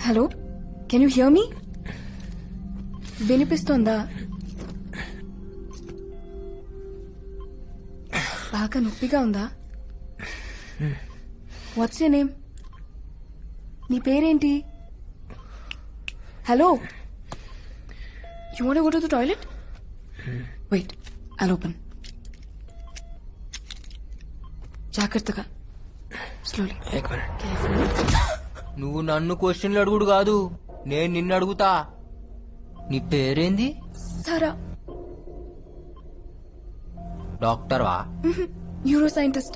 Hello, can you hear me? వినిపిస్తోందా? బాగా నొప్పిగా ఉందా? What's your name? నీ పేరేంటి? Hello, you want to go to the toilet? Wait, I'll open. జాగ్రత్తగా, స్లోలీ. నువ్వు నన్ను క్వశ్చన్లు అడుగుడు కాదు, నేను నిన్ను అడుగుతా. నీ పేరేంది? సారా. డాక్టర్వా? Neuro scientist.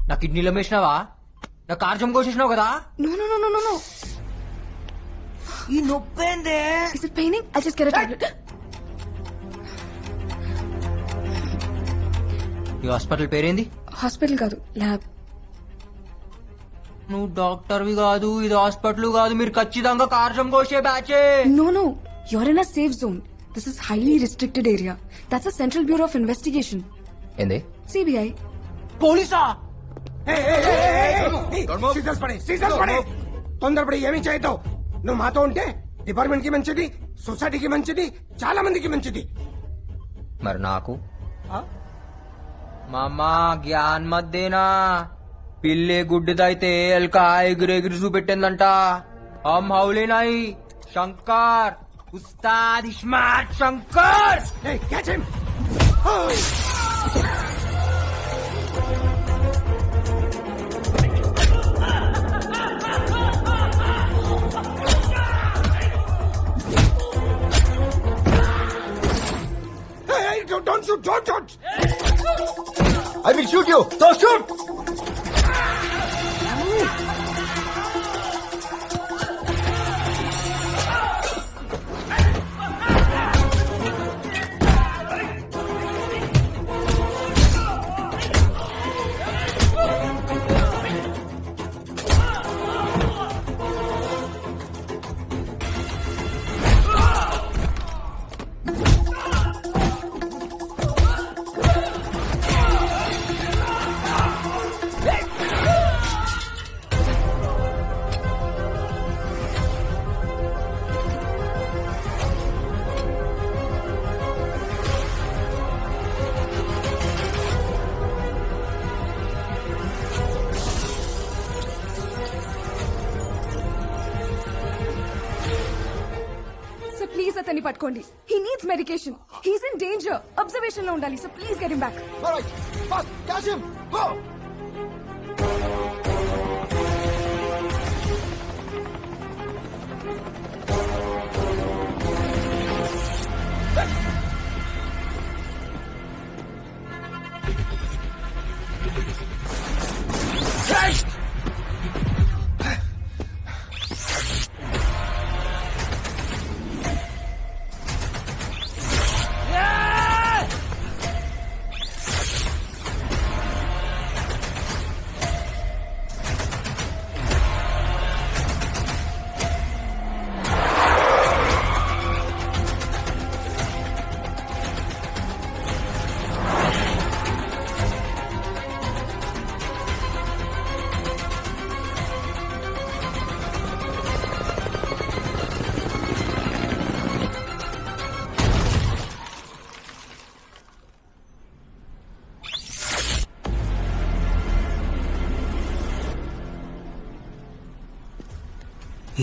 నా కిడ్నీలో వేసినావా? నా కార్జం కోసేసినావు కదా? No no no no no. ఈ నొప్పేందే? Is it paining? I'll just get a tablet. ఈ హాస్పిటల్ పేరేంది? హాస్పిటల్ కాదు, ల్యాబ్. నువ్వు డాక్టర్వి కాదు, ఇది హాస్పిటల్ కాదు, మీరు ఖచ్చితంగా కార్జం కోసే బ్యాచే. No no, you're in a safe zone. This is highly restricted area. That's a Central Bureau of Investigation. ఏంది? CBI. పోలీసా? తొందరపడి ఏమీ చేయతావు. నువ్వు మాతో ఉంటే డిపార్ట్మెంట్ కి మంచిది, సొసైటీకి మంచిది, చాలా మందికి మంచిది. మరి నాకు మామా జ్ఞాన్ మధ్యేనా పిల్లే గుడ్డిదైతే ఎల్క ఎగిరెగిరి చూపెట్టిందంట. హమ్ హౌలే నాయి Shankar, Ustaad iSmart Shankar. Hey, catch him! Hey, don't shoot, don't shoot! I will shoot you! Don't shoot! So please అతన్ని పట్టుకోండి. He needs medication. He's in danger. Observation లో ఉండాలి. So please get him back. All right, fast, catch him! Go!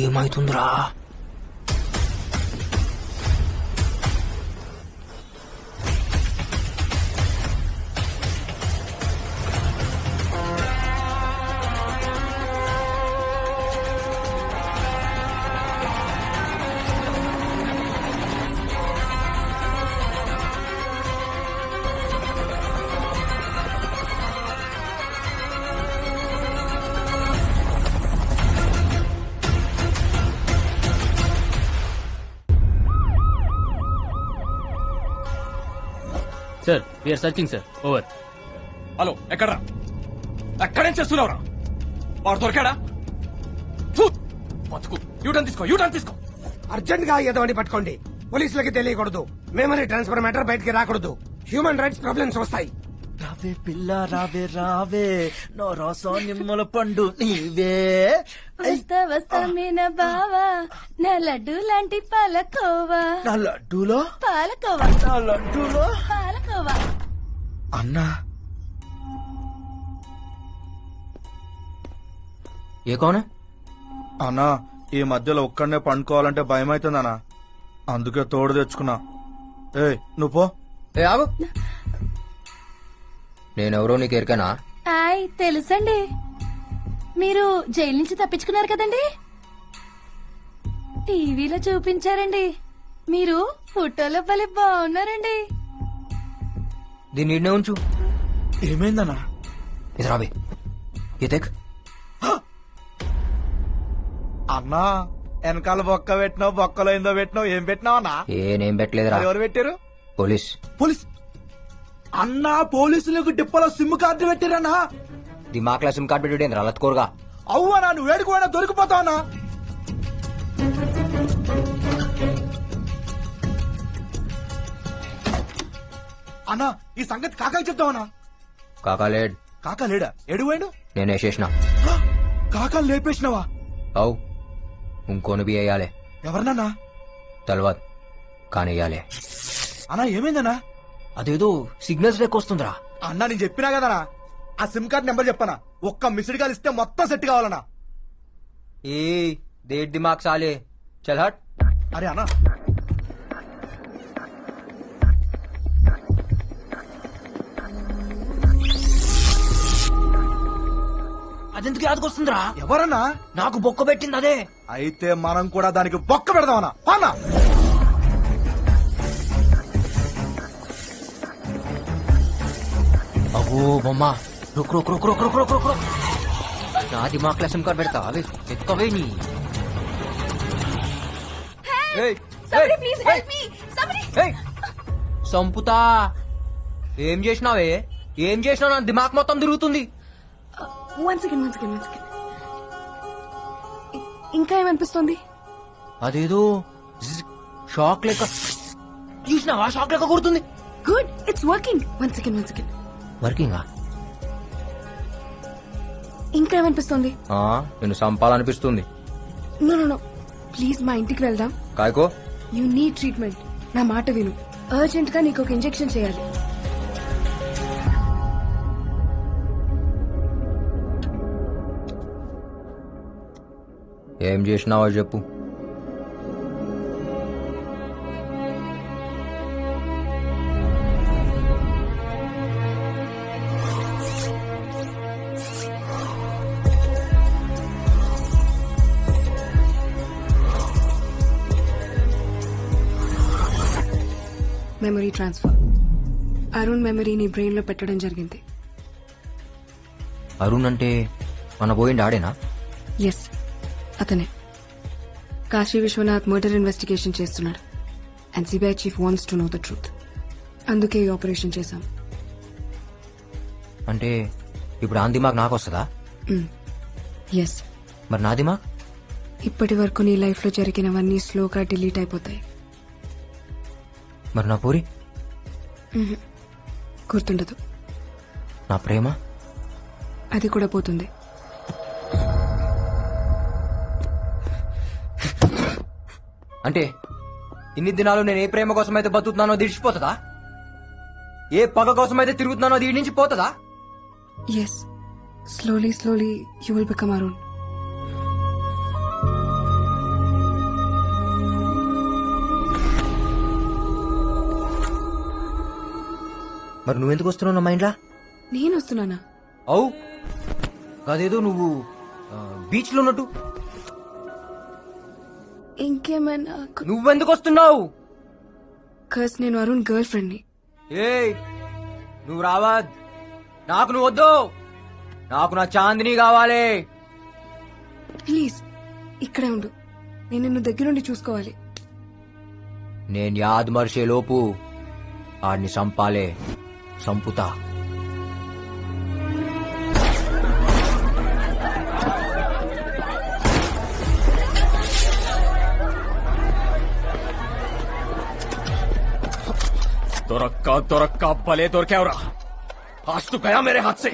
ఏమైతుందిరా? Sir we're searching sir. Over. Hello, ఎక్కడ్రా? ఎక్కడేం చేస్తున్నావురా? వాడు దొరికాడా? ఫు! బతుకు. యూటర్న్ తీసుకో, యూటర్న్ తీసుకో. అర్జెంట్ గా ఎదవని పట్టుకోండి. పోలీసులకి తెలియకూడదు. మెమరీ ట్రాన్స్ఫర్ మ్యాటర్ బయటికి రాకూడదు. హ్యూమన్ రైట్స్ ప్రాబ్లమ్స్ వస్తాయి. రావే పిల్ల రావే రావే నో రసం నిమ్మల పండు నీవే. వస్తా వస్తా మీన బావా నా లడ్డు లాంటి పాలకోవా. నా లడ్డూలో పాలకోవా నా లడ్డూలో పాలకోవా. అన్నా ఏ కౌన్ అన్నా ఈ మధ్యలో ఒక్కడనే పండుకోవాలంటే భయం అవుతుందన్నా, అందుకే తోడు తెచ్చుకున్నా. ఏ నువ్వు పో. ఏ ఆగు, నేనెవరో నీకు ఎరికనా? ఆయ్ తెలుసండి, మీరు జైలు నుంచి తప్పించుకున్నారు కదండి, టీవీలో చూపించారండి. మీరు ఫోటోలో భలే బాగున్నారండి. దీన్ని ఈడనే ఉంచు. ఏమైందన్నా? ఇది రాబే ఎదక్. అన్నా వెనకాల బొక్క పెట్టినావు, బొక్కలో ఏందో పెట్టినావు, ఏం పెట్టినావు అన్నా? ఏనేం పెట్టలేదురా. అది ఎవరు పెట్టారు? పోలీస్. పోలీస్ అన్నా? పోలీసులకు డిప్పలో సిమ్ కార్డు పెట్టారన్నా? దిమాక్లా సిమ్ కార్డ్ పెట్టి రలత్కోరుగా. అవ్వనా నువ్వు వేడుకోవడా దొరికిపోతావన్నా? అన్నా ఈ సంగతి కాకాకి చెప్తావన్నా? కాకాలేడ్. కాకా లేడా? ఎడు పోయాడు? నేనే చేసిన. కాకాలు లేపేసినావా? అవు ఇంకోను బి వేయాలి. ఎవరినన్నా? తెలవదు కానీ వేయాలి. అన్నా ఏమైందన్నా? అదేదో సిగ్నల్స్ లెక్క వస్తుందిరా. అన్నా నేను చెప్పినా కదనా, ఆ సిమ్ కార్డ్ నెంబర్ చెప్పనా? ఒక్క మిస్డ్ కాల్ ఇస్తే మొత్తం సెట్ కావాలన్నా. ఏ దేట్ దిమాగ్ సాలే, చల్ హట్. అరే అన్నా అదెందుకు యాదకొస్తుందిరా? ఎవరన్నా? నాకు బొక్క పెట్టింది అదే. అయితే మనం కూడా దానికి బొక్క పెడదామన్నా. అన్నా అగో బొమ్మ, రుక్ రుక్ రుక్ రుక్ రుక్ రుక్ రుక్ రుక్. నా దిమాగ్ సిమ్ కార్డ్ పెడతా అవి ఎక్కవే నీ. ఏయ్, Somebody ఏయ్, please ఏయ్, help me. Somebody. ఏయ్. సంపుతా. ఏం చేసినావే? ఏం చేసినావు? నా దిమాగ్ మొత్తం తిరుగుతుంది. One second. ఇంకా ఏమనిపిస్తుంది? అదేదో షాక్ లెక్క. చూసినావా? షాక్ లెక్క కొడుతుంది. Good, it's working. One second. వర్కింగా? ఇంకా ఏమనిపిస్తుంది? నేను సంపాలనిపిస్తుంది. నో ప్లీజ్ మా ఇంటికి వెళ్దాం. కాయకో. You need treatment. నా మాట విను. అర్జెంట్ గా నీకు ఒక ఇంజెక్షన్ చేయాలి. ఏం చేసినావో చెప్పు. Memory transfer. అరుణ్ మెమరీ నీ బ్రెయిన్ లో పెట్టడం జరిగింది. అరుణ్ అంటే మన పోయిండి ఆడేనా? ఎస్, అతనే. కాశీ విశ్వనాథ్ మర్డర్ ఇన్వెస్టిగేషన్ చేస్తున్నాడు. And CBI chief wants to know the truth. అందుకే ఈ ఆపరేషన్ చేశాం. అంటే ఇప్పుడు ఆ దిమాగ్ నాకు వస్తుందా? ఎస్. మరి నా దిమాగ్? ఇప్పటి వరకు నీ లైఫ్ లో జరిగినవన్నీ స్లోగా డిలీట్ అయిపోతాయి. మరి నా పూరి? గుర్తుండదు. నా ప్రేమ? అది కూడా పోతుంది. అంటే ఇన్ని దినాలు నేను ఏ ప్రేమ కోసం అయితే బతుకుతున్నానో దిడిచిపోతుందా? ఏ పగ కోసం అయితే తిరుగుతున్నానో దీని నుంచి పోతుందా? Yes, slowly you will become Arun. మరి నువ్వెందుకు వస్తున్నావు నా మైండ్లా? నేను వస్తున్నానా? అవు కాదేదో నువ్వు బీచ్ లో ఉన్నట్టు. ఇంకేమైనా? నువ్వెందుకు వస్తున్నావు? కస్ నేను అరుణ్ గర్ల్ ఫ్రెండ్ ని. ఏయ్ నువ్వు రావా? నాకు నువ్వు వద్దు. నాకు నా చాందిని కావాలి. ప్లీజ్ ఇక్కడే ఉండు. నేను నిన్ను దగ్గరుండి చూసుకోవాలి. నేను యాద్ మర్చే లోపు ఆడిని సంపాలే. సంపుతా. దొరక్క భలే దొరికావురా. आज तो गया मेरे हाथ से।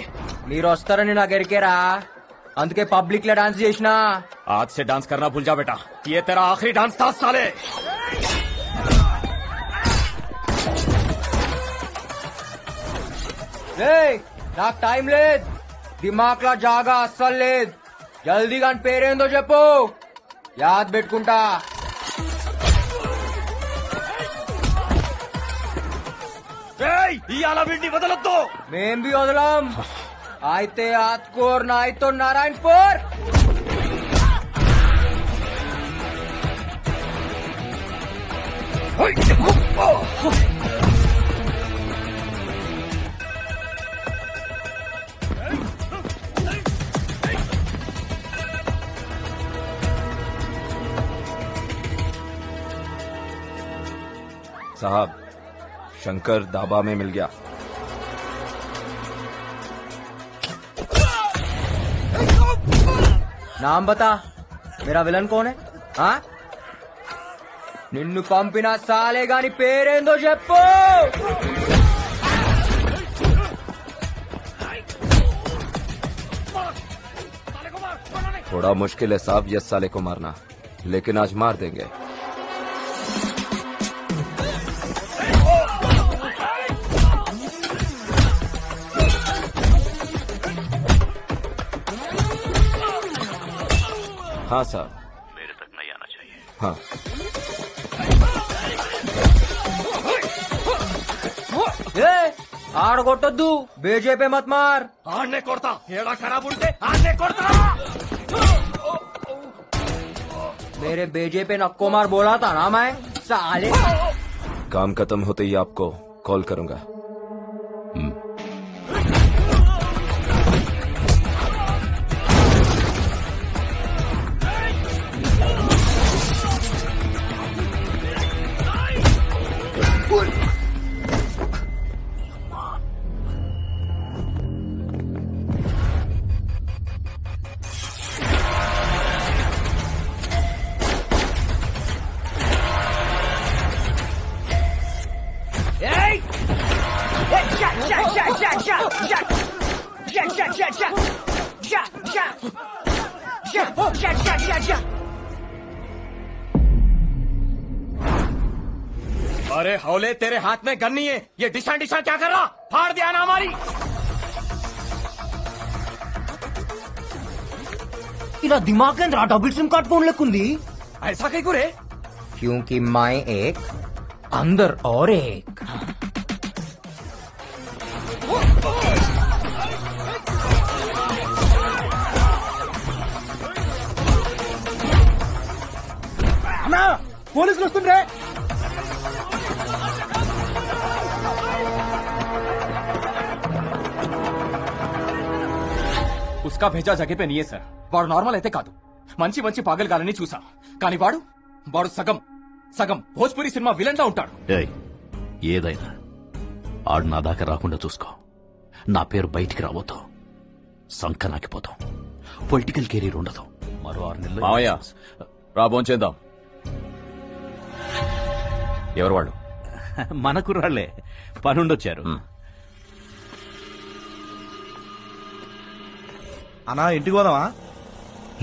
మీరు వస్తారని నాకు ఎరికేరా, అందుకే పబ్లిక్ లో డాన్స్ చేసిన. आज से डांस करना भूल जा बेटा, ये तेरा आखिरी डांस था साले। నాకు టైం లేదు, దిమాగ్ లా జాగా అస్సలు లేదు. జల్దీగా పేరేందో చెప్పు, యాద్ పెట్టుకుంటా. ఇవాళ వీడిని వదలొద్దు. మేం బి వదలం. అయితే ఆత్కూర్ నాయ్తో నారాయణపూర్. साहब, शंकर दाबा में मिल गया. నామ్ బతా, మేరా విలన్ కౌన్ హై? నిన్ను పంపిన సాలే గాని పేరేందో చెప్పు. थोड़ा मुश्किल है साहब ये साले को मारना, लेकिन आज मार देंगे. हाँ साहब, मेरे तक नहीं आना चाहिए. हाँ. ఆడగొట్టొద్దు, బీజేపీ మత్ మార్. ఆడనే కొడతా, ఏడా ఖరాబ్ ఉంటే ఆడనే కొడతా. मेरे बीजेपी नक्को मार बोला था ना मैं, साले. काम खत्म होते ही आपको कॉल करूंगा. अरे हौले, तेरे हाथ में गन नहीं है, ये डिशा डिशा क्या कर रहा? फाड़ दिया ना हमारी. ఇలా దిమాగ్ ఏంద్రా, డబుల్ సిమ్ కార్డ్ ఫోన్ లెక్కుంది. ऐसा कहीं को रे? क्योंकि मैं एक अंदर और एक. అన్నా పోలీసులు వస్తుండ్రే. उसका भेजा जगह पे नहीं है सर. వాడు నార్మల్ అయితే కాదు, మంచి మంచి పాగల్ గాలని చూసా, కానీ వాడు సగం సగం భోజ్పురి సినిమా విలన్ లా ఉంటాడు. ఏదైనా ఆడు నా దాకా రాకుండా చూసుకో. నా పేరు బయటికి రాబోతాం, సంకనాకిపోతాం, పొలిటికల్ కెరీర్ ఉండదు. మరో 6 నెలలు మావయ్య రాబోంచేద్దాం. ఎవరు వాళ్ళు? మన కుర్రాళ్లే, పనుండొచ్చారు. అన్నా ఇంటికి పోదామా?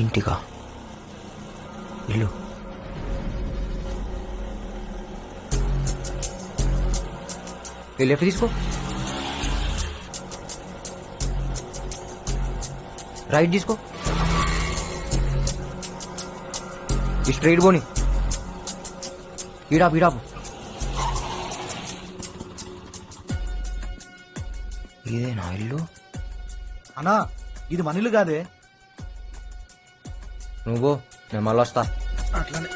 ఇంటికా? ఇల్లు లెఫ్ట్ తీసుకో, రైట్ తీసుకో, స్ట్రైట్ పోని, ఈడాపు ఈడాపు. ఇదేనా ఇల్లు? అన్నా ఇది మన ఇల్లు కాదే. నువ్వు నేను మళ్ళీ వస్తా. అట్లానే